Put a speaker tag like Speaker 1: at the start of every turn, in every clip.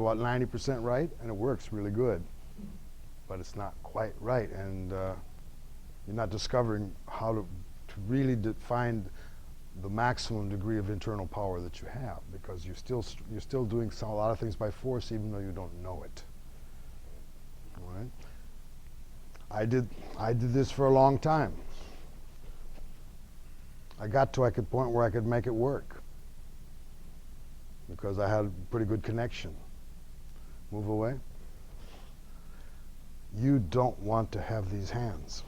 Speaker 1: about 90% right, and it works really good. But it's not quite right, and you're not discovering how to really find the maximum degree of internal power that you have, because you're still doing a lot of things by force, even though you don't know it. All right? I did this for a long time. I got to a point where I could make it work because I had a pretty good connection. Move away. You don't want to have these hands.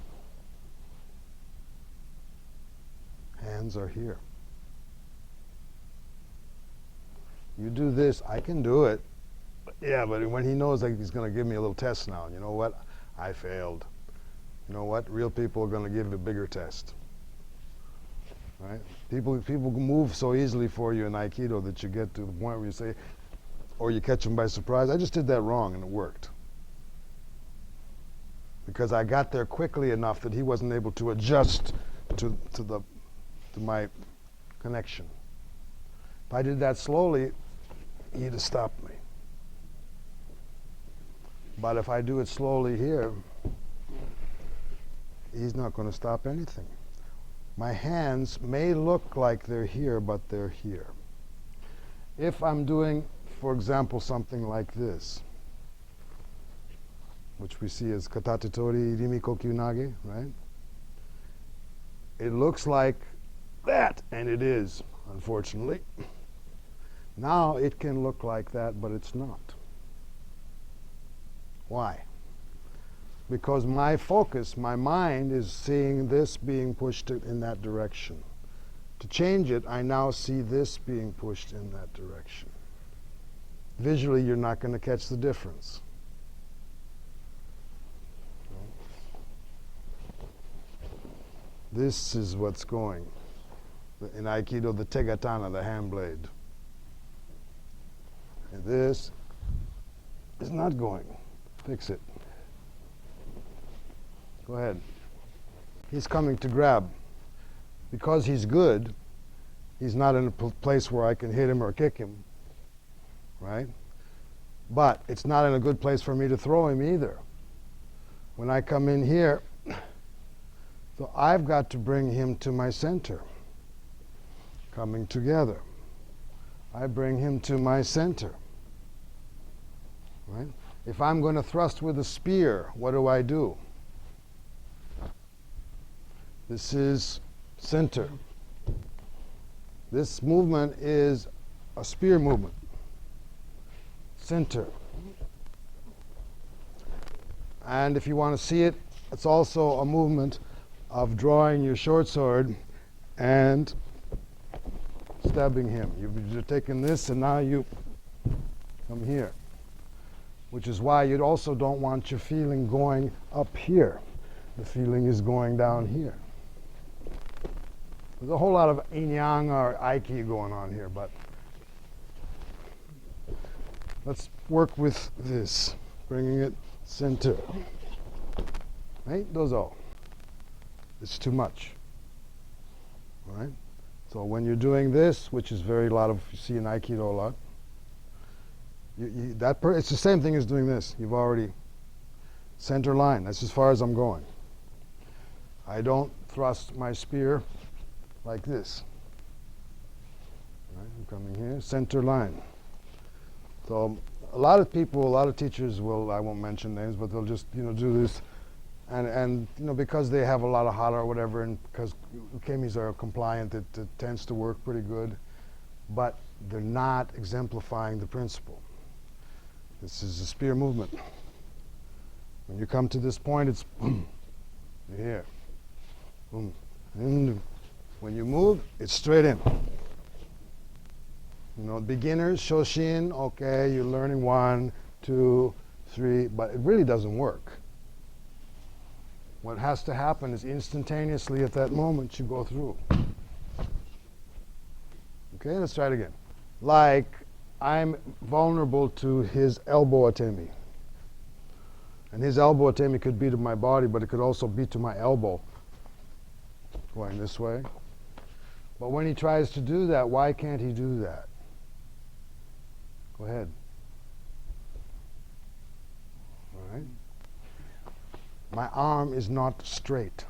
Speaker 1: Hands are here. You do this, I can do it. Yeah, but when he knows like he's going to give me a little test now, and you know what? I failed. You know what? Real people are going to give a bigger test. Right? People move so easily for you in Aikido that you get to the point where you say, or you catch them by surprise, I just did that wrong and it worked. Because I got there quickly enough that he wasn't able to adjust to my connection. If I did that slowly, he'd have stopped me. But if I do it slowly here, he's not going to stop anything. My hands may look like they're here, but they're here. If I'm doing, for example, something like this, which we see as Katatitori Rimiko Kyunage, right? It looks like that, and it is, unfortunately. Now it can look like that, but it's not. Why? Because my focus, my mind, is seeing this being pushed in that direction. To change it, I now see this being pushed in that direction. Visually, you're not going to catch the difference. This is what's going. In Aikido, the tegatana, the hand blade. And this is not going. Fix it. Go ahead. He's coming to grab. Because he's good, he's not in a place where I can hit him or kick him, right? But it's not in a good place for me to throw him either. When I come in here, so I've got to bring him to my center. Coming together. I bring him to my center, right? If I'm going to thrust with a spear, what do? This is center. This movement is a spear movement. Center. And if you want to see it, it's also a movement of drawing your short sword and stabbing him. You're taking this and now you come here. Which is why you also don't want your feeling going up here. The feeling is going down here. There's a whole lot of yin-yang or Aiki going on here, but let's work with this, bringing it center. Right? Dozo. It's too much. All right? So when you're doing this, which is you see in Aikido a lot, it's the same thing as doing this. You've already center line. That's as far as I'm going. I don't thrust my spear like this. Right? I'm coming here, center line. So a lot of people, a lot of teachers will, I won't mention names, but they'll just do this, and because they have a lot of hara or whatever, and because ukemis are compliant, it tends to work pretty good, but they're not exemplifying the principle. This is a spear movement. When you come to this point, it's boom. You're here. Boom. And when you move, it's straight in. Beginners, Shoshin, okay, you're learning 1, 2, 3, but it really doesn't work. What has to happen is instantaneously at that moment you go through. Okay, let's try it again. Like I'm vulnerable to his elbow atemi. And his elbow atemi could be to my body, but it could also be to my elbow, going this way. But when he tries to do that, why can't he do that? Go ahead. my arm is not straight.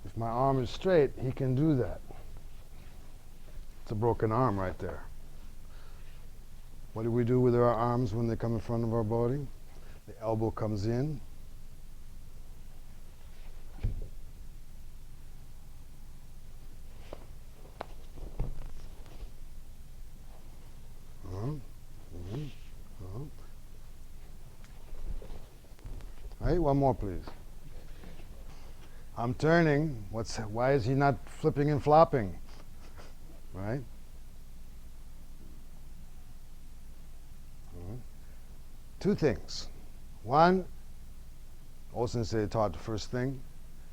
Speaker 1: If my arm is straight, he can do that. It's a broken arm right there. What do we do with our arms when they come in front of our body? The elbow comes in. Right, one more please. I'm turning. Why is he not flipping and flopping? Right? Two things. One, O-sensei taught the first thing,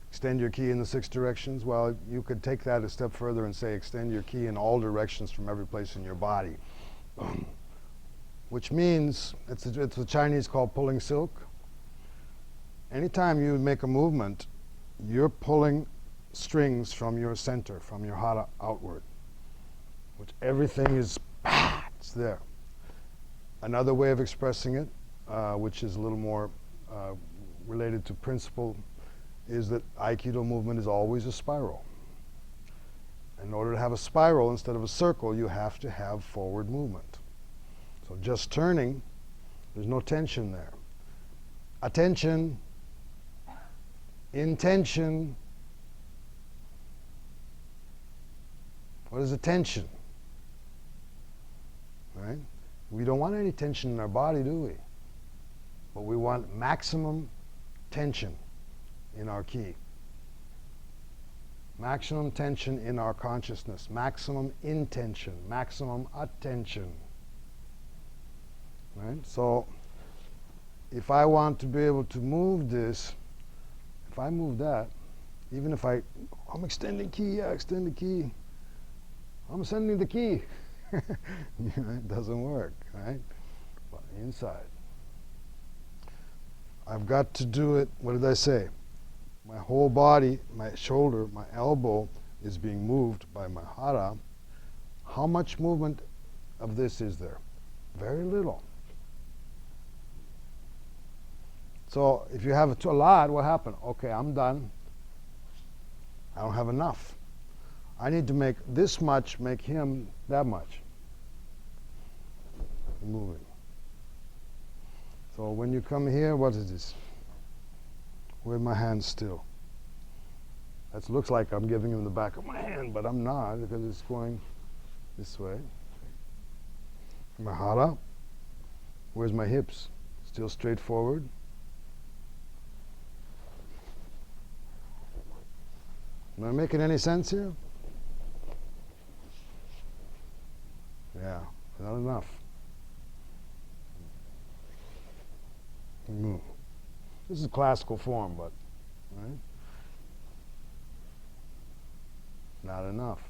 Speaker 1: extend your ki in the 6 directions. Well, you could take that a step further and say extend your ki in all directions from every place in your body. Which means, it's the Chinese call pulling silk. Anytime you make a movement, you're pulling strings from your center, from your hara outward, which everything is, it's there. Another way of expressing it, which is a little more related to principle, is that Aikido movement is always a spiral. In order to have a spiral instead of a circle, you have to have forward movement. So just turning, there's no tension there. Attention, intention. What is attention? Right? We don't want any tension in our body, do we? But we want maximum tension in our ki. Maximum tension in our consciousness. Maximum intention. Maximum attention. Right? So, if I want to be able to move this, if I move that, even if I'm extending ki, yeah, extend the ki. I'm sending the ki. It doesn't work, right? But inside. I've got to do it, what did I say? My whole body, my shoulder, my elbow is being moved by my hara. How much movement of this is there? Very little. So if you have a lot, what happened? Okay, I'm done. I don't have enough. I need to make this much, make him that much. Moving. So when you come here, what is this? Where my hand still? That looks like I'm giving him the back of my hand, but I'm not because it's going this way. My hara. Where's my hips? Still straight forward. Am I making any sense here? Yeah, not enough. Move. This is classical form, but right? Not enough.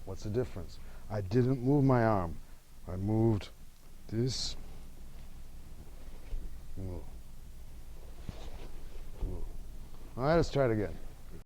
Speaker 1: What's the difference? I didn't move my arm. I moved this. Move. Move. All right, let's try it again.